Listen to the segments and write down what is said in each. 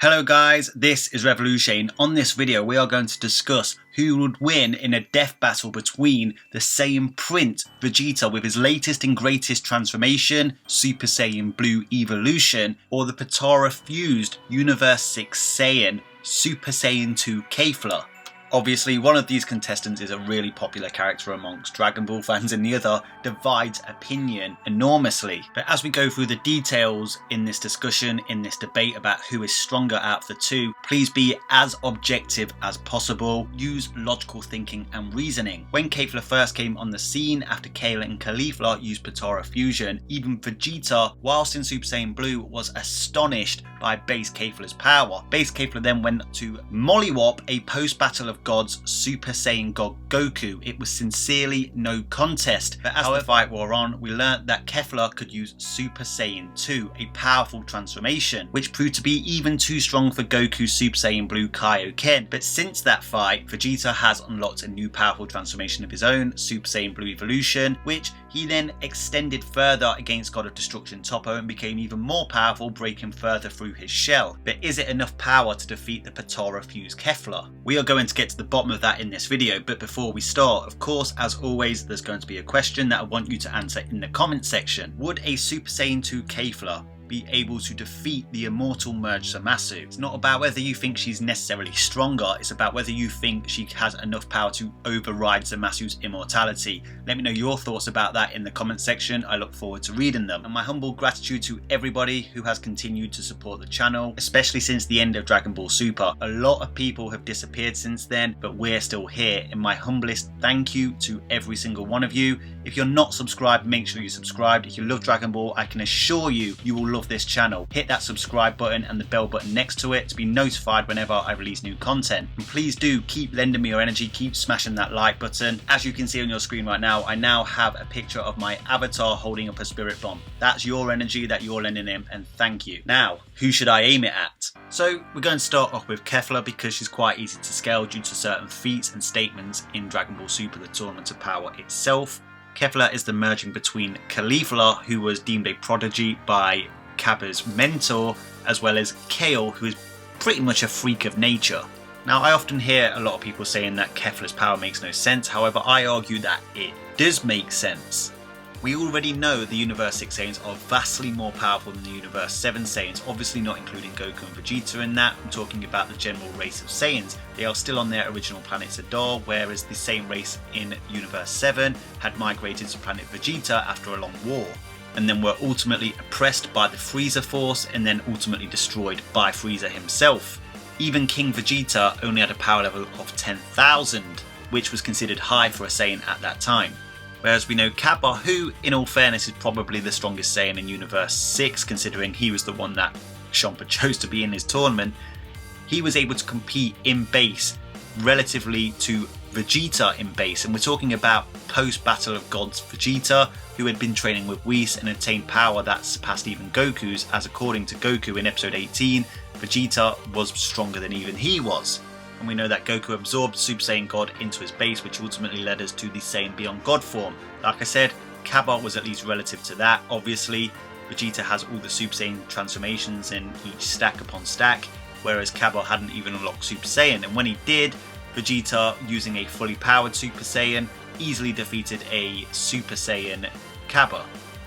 Hello guys, this is Revolution. On this video we are going to discuss who would win in a death battle between the Saiyan Prince Vegeta with his latest and greatest transformation, Super Saiyan Blue Evolution, or the Potara fused Universe 6 Saiyan, Super Saiyan 2 Kefla. Obviously, one of these contestants is a really popular character amongst Dragon Ball fans and the other divides opinion enormously. But as we go through the details in this discussion, in this debate about who is stronger out of the two, please be as objective as possible. Use logical thinking and reasoning. When Kefla first came on the scene after Kayla and Kefla used Potara fusion, even Vegeta, whilst in Super Saiyan Blue, was astonished by base Kefla's power. Base Kefla then went to mollywop a post-battle of Gods Super Saiyan God Goku. It was sincerely no contest, but as the fight wore on, we learnt that Kefla could use Super Saiyan 2, a powerful transformation, which proved to be even too strong for Goku's Super Saiyan Blue Kaioken. But since that fight, Vegeta has unlocked a new powerful transformation of his own, Super Saiyan Blue Evolution, which he then extended further against God of Destruction Toppo and became even more powerful, breaking further through his shell. But is it enough power to defeat the Potara fused Kefla? We are going to get to the bottom of that in this video, but before we start, of course, as always, there's going to be a question that I want you to answer in the comment section. Would a Super Saiyan 2 Kefla be able to defeat the immortal merged Zamasu? It's not about whether you think she's necessarily stronger, it's about whether you think she has enough power to override Zamasu's immortality. Let me know your thoughts about that in the comment section. I look forward to reading them. And my humble gratitude to everybody who has continued to support the channel, especially since the end of Dragon Ball Super. A lot of people have disappeared since then, but we're still here. And my humblest thank you to every single one of you. If you're not subscribed, make sure you're subscribed. If you love Dragon Ball, I can assure you, you will love this channel. Hit that subscribe button and the bell button next to it to be notified whenever I release new content. And please do keep lending me your energy, keep smashing that like button. As you can see on your screen right now, I now have a picture of my avatar holding up a spirit bomb. That's your energy that you're lending him, and thank you. Now, who should I aim it at? So we're going to start off with Kefla because she's quite easy to scale due to certain feats and statements in Dragon Ball Super, the Tournament of Power itself. Kefla is the merging between Kefla, who was deemed a prodigy by Cabba's mentor, as well as Kale, who is pretty much a freak of nature. Now, I often hear a lot of people saying that Kefla's power makes no sense, however I argue that it does make sense. We already know the Universe 6 Saiyans are vastly more powerful than the Universe 7 Saiyans, obviously not including Goku and Vegeta in that. I'm talking about the general race of Saiyans. They are still on their original planet Zadar, whereas the same race in Universe 7 had migrated to planet Vegeta after a long war, and then were ultimately oppressed by the Frieza Force and then ultimately destroyed by Frieza himself. Even King Vegeta only had a power level of 10,000, which was considered high for a Saiyan at that time. Whereas we know Cabba, who in all fairness is probably the strongest Saiyan in Universe 6, considering he was the one that Champa chose to be in his tournament, he was able to compete in base relatively to Vegeta in base, and we're talking about post-Battle of Gods Vegeta, who had been training with Whis and attained power that surpassed even Goku's, as according to Goku in episode 18, Vegeta was stronger than even he was. And we know that Goku absorbed Super Saiyan God into his base, which ultimately led us to the Saiyan Beyond God form. Like I said, Cabba was at least relative to that. Obviously, Vegeta has all the Super Saiyan transformations in each stack upon stack, whereas Cabba hadn't even unlocked Super Saiyan, and when he did, Vegeta, using a fully powered Super Saiyan, easily defeated a Super Saiyan Cabba.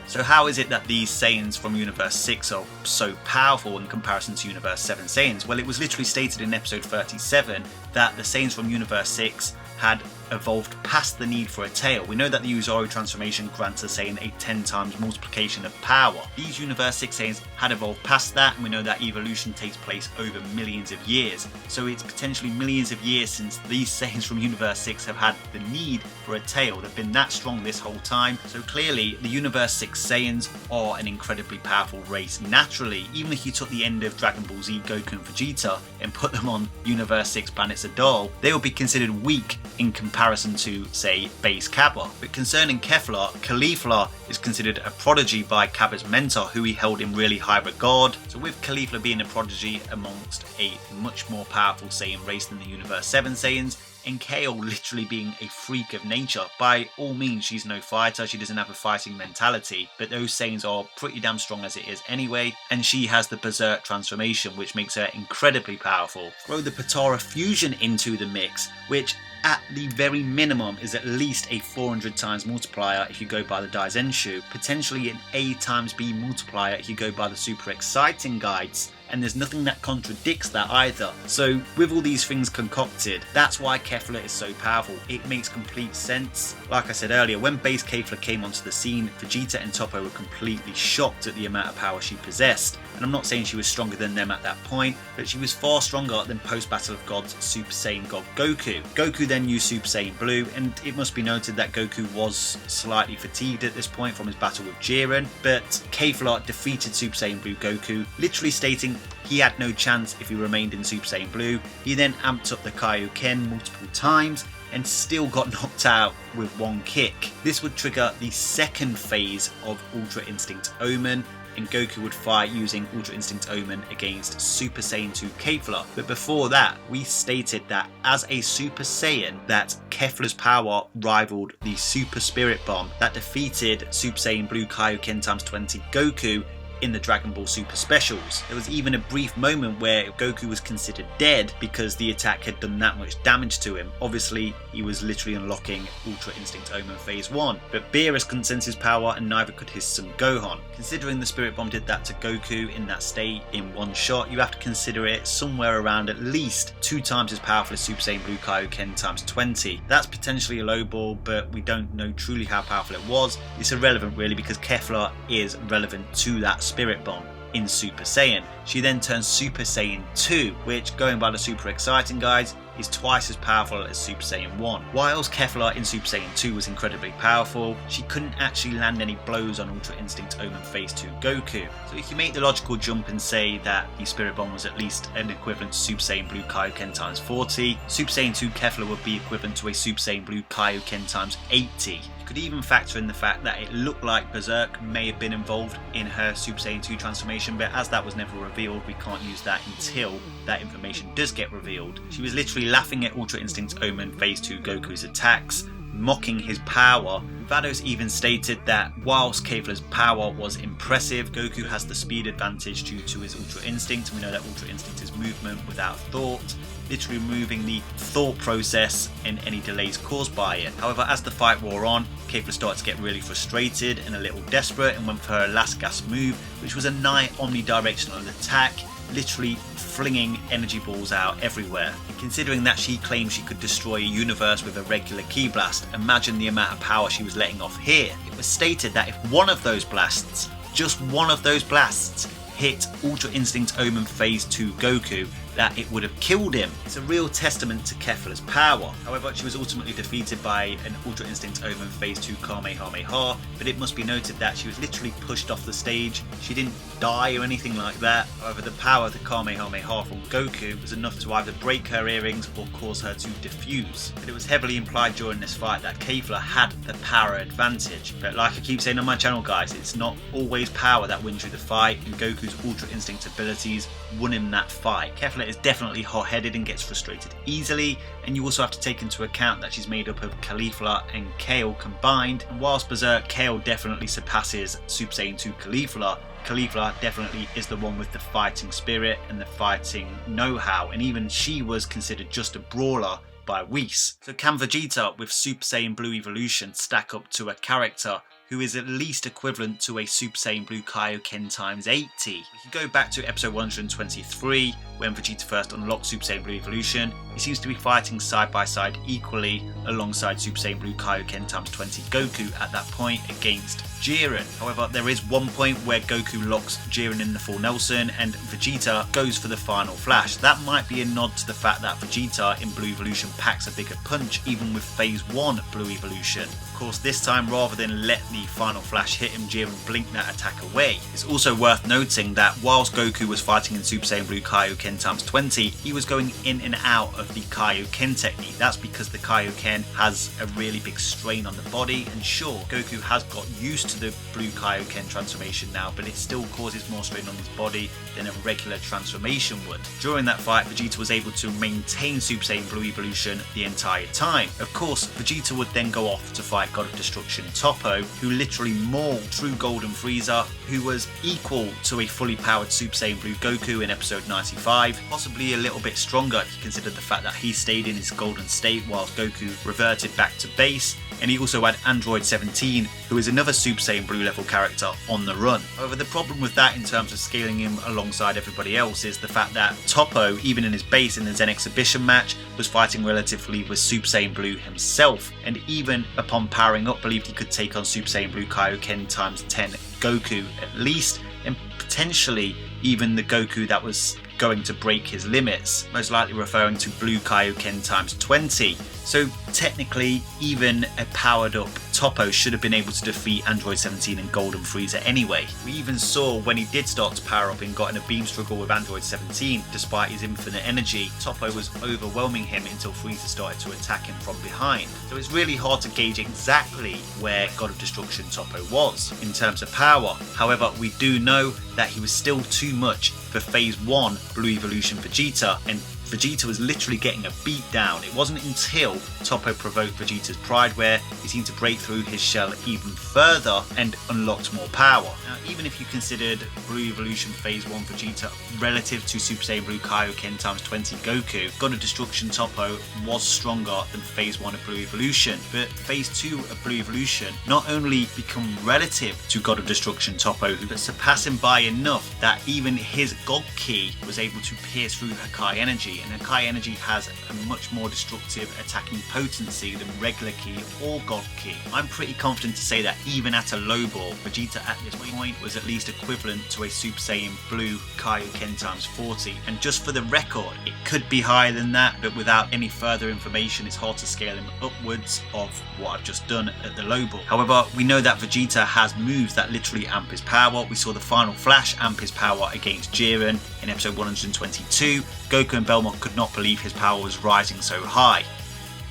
So how is it that these Saiyans from Universe 6 are so powerful in comparison to Universe 7 Saiyans? Well, it was literally stated in episode 37 that the Saiyans from Universe 6 had evolved past the need for a tail. We know that the Uzari transformation grants a Saiyan a 10 times multiplication of power. These Universe 6 Saiyans had evolved past that, and we know that evolution takes place over millions of years. So it's potentially millions of years since these Saiyans from Universe 6 have had the need for a tail. They've been that strong this whole time. So clearly the Universe 6 Saiyans are an incredibly powerful race naturally. Even if you took the end of Dragon Ball Z, Goku and Vegeta and put them on Universe 6 planet Zadar, they would be considered weak in comparison comparison to, say, base Cabba. But concerning Kefla, Kefla is considered a prodigy by Cabba's mentor, who he held in really high regard. So with Kefla being a prodigy amongst a much more powerful Saiyan race than the Universe 7 Saiyans, and Kale literally being a freak of nature. By all means, she's no fighter, she doesn't have a fighting mentality, but those Saiyans are pretty damn strong as it is anyway, and she has the Berserk transformation, which makes her incredibly powerful. Throw the Potara fusion into the mix, which at the very minimum is at least a 400 times multiplier if you go by the Daizenshu, potentially an A times B multiplier if you go by the super exciting guides, and there's nothing that contradicts that either. So with all these things concocted, that's why Kefla is so powerful. It makes complete sense. Like I said earlier, when base Kefla came onto the scene, Vegeta and Toppo were completely shocked at the amount of power she possessed. And I'm not saying she was stronger than them at that point, but she was far stronger than post-Battle of Gods Super Saiyan God Goku. Goku then used Super Saiyan Blue, and it must be noted that Goku was slightly fatigued at this point from his battle with Jiren, but Kefla defeated Super Saiyan Blue Goku, literally stating he had no chance if he remained in Super Saiyan Blue. He then amped up the Kaioken multiple times and still got knocked out with one kick. This would trigger the second phase of Ultra Instinct Omen, and Goku would fight using Ultra Instinct Omen against Super Saiyan 2 Kefla. But before that, we stated that as a Super Saiyan, that Kefla's power rivaled the Super Spirit Bomb that defeated Super Saiyan Blue Kaioken times 20 Goku in the Dragon Ball Super Specials. There was even a brief moment where Goku was considered dead because the attack had done that much damage to him. Obviously, he was literally unlocking Ultra Instinct Omen Phase 1, but Beerus couldn't sense his power and neither could his son Gohan. Considering the Spirit Bomb did that to Goku in that state in one shot, you have to consider it somewhere around at least 2 times as powerful as Super Saiyan Blue Kaioken times 20. That's potentially a low ball, but we don't know truly how powerful it was. It's irrelevant really, because Kefla is relevant to that Spirit Bomb in Super Saiyan. She then turns Super Saiyan 2, which, going by the super exciting guides, is twice as powerful as Super Saiyan 1. Whilst Kefla in Super Saiyan 2 was incredibly powerful, she couldn't actually land any blows on Ultra Instinct Omen Phase 2 Goku. So if you make the logical jump and say that the Spirit Bomb was at least an equivalent to Super Saiyan Blue Kaioken times 40, Super Saiyan 2 Kefla would be equivalent to a Super Saiyan Blue Kaioken times 80. You could even factor in the fact that it looked like Berserk may have been involved in her Super Saiyan 2 transformation, but as that was never revealed, we can't use that until that information does get revealed. She was literally laughing at Ultra Instinct Omen Phase 2 Goku's attacks, mocking his power. Vados even stated that whilst Kefla's power was impressive, Goku has the speed advantage due to his Ultra Instinct. We know that Ultra Instinct is movement without thought, literally removing the thought process and any delays caused by it. However, as the fight wore on, Kefla started to get really frustrated and a little desperate and went for her last gasp move, which was a nigh omnidirectional attack, literally flinging energy balls out everywhere. And considering that she claimed she could destroy a universe with a regular ki blast, imagine the amount of power she was letting off here. It was stated that if one of those blasts, just one of those blasts, hit Ultra Instinct Omen Phase 2 Goku, that it would have killed him. It's a real testament to Kefla's power. However, she was ultimately defeated by an Ultra Instinct Omen Phase 2 Kamehameha, but it must be noted that she was literally pushed off the stage. She didn't die or anything like that. However, the power of the Kamehameha from Goku was enough to either break her earrings or cause her to defuse. But it was heavily implied during this fight that Kefla had the power advantage. But like I keep saying on my channel, guys, it's not always power that wins you the fight, and Goku's Ultra Instinct abilities won him that fight. Kefla is definitely hot-headed and gets frustrated easily, and you also have to take into account that she's made up of Kefla and Kale combined, and whilst Berserk Kale definitely surpasses Super Saiyan 2 Kefla, Kefla definitely is the one with the fighting spirit and the fighting know-how, and even she was considered just a brawler by Whis. So can Vegeta with Super Saiyan Blue Evolution stack up to a character who is at least equivalent to a Super Saiyan Blue Kaioken times 80? We can go back to episode 123, when Vegeta first unlocked Super Saiyan Blue Evolution. He seems to be fighting side by side equally alongside Super Saiyan Blue Kaioken times 20 Goku at that point against Jiren. However, there is one point where Goku locks Jiren in the full Nelson and Vegeta goes for the final flash. That might be a nod to the fact that Vegeta in Blue Evolution packs a bigger punch even with phase 1 Blue Evolution. Of course, this time rather than let the final flash hit him, Jiren blinked that attack away. It's also worth noting that whilst Goku was fighting in Super Saiyan Blue Kaioken times 20, he was going in and out of the Kaioken technique. That's because the Kaioken has a really big strain on the body, and sure, Goku has got used to the Blue Kaioken transformation now, but it still causes more strain on his body than a regular transformation would. During that fight, Vegeta was able to maintain Super Saiyan Blue Evolution the entire time. Of course, Vegeta would then go off to fight God of Destruction Toppo, who literally mauled True Golden Frieza, who was equal to a fully powered Super Saiyan Blue Goku in episode 95, possibly a little bit stronger if you consider the fact that he stayed in his golden state whilst Goku reverted back to base. And he also had Android 17, who is another Super Saiyan Blue level character on the run. However, the problem with that in terms of scaling him alongside everybody else is the fact that Toppo, even in his base in the Zen Exhibition match, was fighting relatively with Super Saiyan Blue himself, and even upon powering up believed he could take on Super Saiyan Blue Kaioken times 10 Goku at least, and potentially even the Goku that was going to break his limits, most likely referring to Blue Kaioken times 20. So technically, even a powered up Toppo should have been able to defeat Android 17 and Golden Frieza anyway. We even saw when he did start to power up and got in a beam struggle with Android 17, despite his infinite energy, Toppo was overwhelming him until Frieza started to attack him from behind. So it's really hard to gauge exactly where God of Destruction Toppo was in terms of power. However, we do know that he was still too much for phase 1 Blue Evolution Vegeta, and Vegeta was literally getting a beat down. It wasn't until Toppo provoked Vegeta's pride where he seemed to break through his shell even further and unlocked more power. Now, even if you considered Blue Evolution Phase 1 Vegeta relative to Super Saiyan Blue Kaioken times 20 Goku, God of Destruction Toppo was stronger than Phase 1 of Blue Evolution, but Phase 2 of Blue Evolution not only become relative to God of Destruction Toppo, but surpass him by enough that even his God Ki was able to pierce through Hakai Energy, and Hakai Energy has a much more destructive attacking potency than regular Ki or God Ki. I'm pretty confident to say that even at a low ball, Vegeta at this point was at least equivalent to a Super Saiyan Blue Kaioken times 40, and just for the record, it could be higher than that, but without any further information it's hard to scale him upwards of what I've just done at the low ball. However, we know that Vegeta has moves that literally amp his power. We saw the final flash amp his power against Jiren in episode 122. Goku and Belmont could not believe his power was rising so high.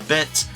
But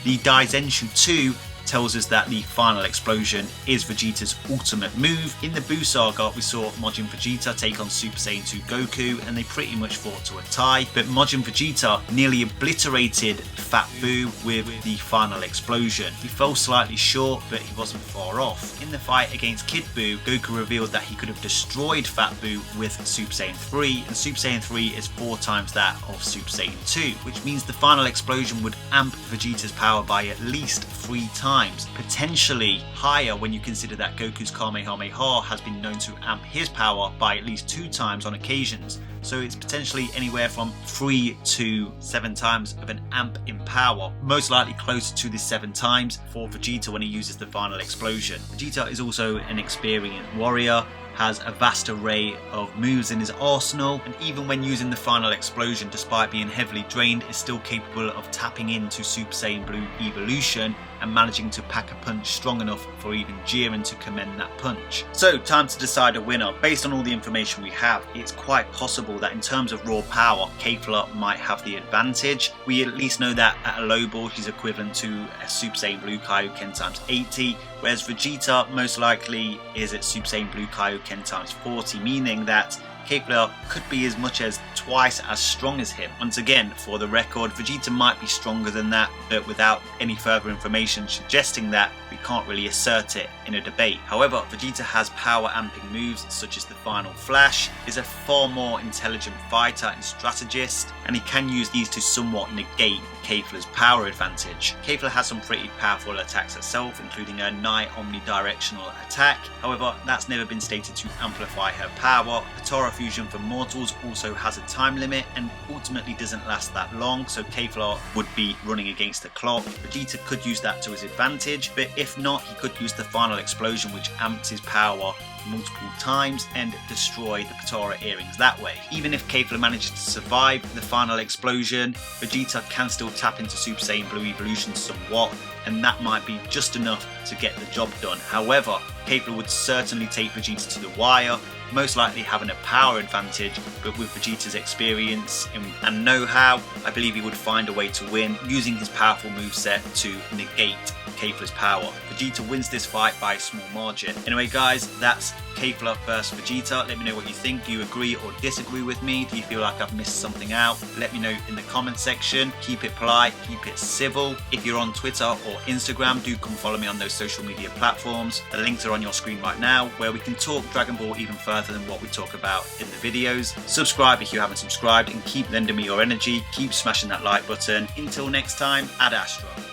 the Daizenshu 2 tells us that the final explosion is Vegeta's ultimate move. In the Buu saga, we saw Majin Vegeta take on Super Saiyan 2 Goku, and they pretty much fought to a tie, but Majin Vegeta nearly obliterated Fat Buu with the final explosion. He fell slightly short, but he wasn't far off. In the fight against Kid Buu, Goku revealed that he could have destroyed Fat Buu with Super Saiyan 3, and Super Saiyan 3 is 4 times that of Super Saiyan 2, which means the final explosion would amp Vegeta's power by at least 3 times. Potentially higher when you consider that Goku's Kamehameha has been known to amp his power by at least 2 times on occasions. So it's potentially anywhere from 3 to 7 times of an amp in power, most likely closer to the 7 times for Vegeta when he uses the final explosion. Vegeta is also an experienced warrior, has a vast array of moves in his arsenal, and even when using the final explosion, despite being heavily drained, is still capable of tapping into Super Saiyan Blue Evolution and managing to pack a punch strong enough for even Jiren to commend that punch. So time to decide a winner. Based on all the information we have, it's quite possible that in terms of raw power, Kefla might have the advantage. We at least know that at a low ball he's equivalent to a Super Saiyan Blue Kaioken times 80, whereas Vegeta most likely is at Super Saiyan Blue Kaioken times 40, meaning that Kefla could be as much as twice as strong as him. Once again, for the record, Vegeta might be stronger than that, but without any further information suggesting that, we can't really assert it in a debate. However, Vegeta has power amping moves such as the final flash, is a far more intelligent fighter and strategist, and he can use these to somewhat negate Kefla's power advantage. Kefla has some pretty powerful attacks herself, including a nigh omnidirectional attack. However, that's never been stated to amplify her power. Potara Power Fusion for mortals also has a time limit and ultimately doesn't last that long, so Kefla would be running against the clock. Vegeta could use that to his advantage, but if not, he could use the final explosion, which amps his power multiple times and destroy the Potara earrings that way. Even if Kefla manages to survive the final explosion, Vegeta can still tap into Super Saiyan Blue Evolution somewhat, and that might be just enough to get the job done. However, Kefla would certainly take Vegeta to the wire, most likely having a power advantage, but with Vegeta's experience and know-how, I believe he would find a way to win using his powerful moveset to negate Kefla's power. Vegeta wins this fight by a small margin. Anyway guys, that's Kefla versus Vegeta. Let me know what you think. Do you agree or disagree with me? Do you feel like I've missed something out? Let me know in the comment section. Keep it polite, keep it civil. If you're on Twitter or Instagram, do come follow me on those social media platforms. The links are on your screen right now, where we can talk Dragon Ball even further than what we talk about in the videos. Subscribe if you haven't subscribed, and keep lending me your energy. Keep smashing that like button. Until next time, Ad Astra.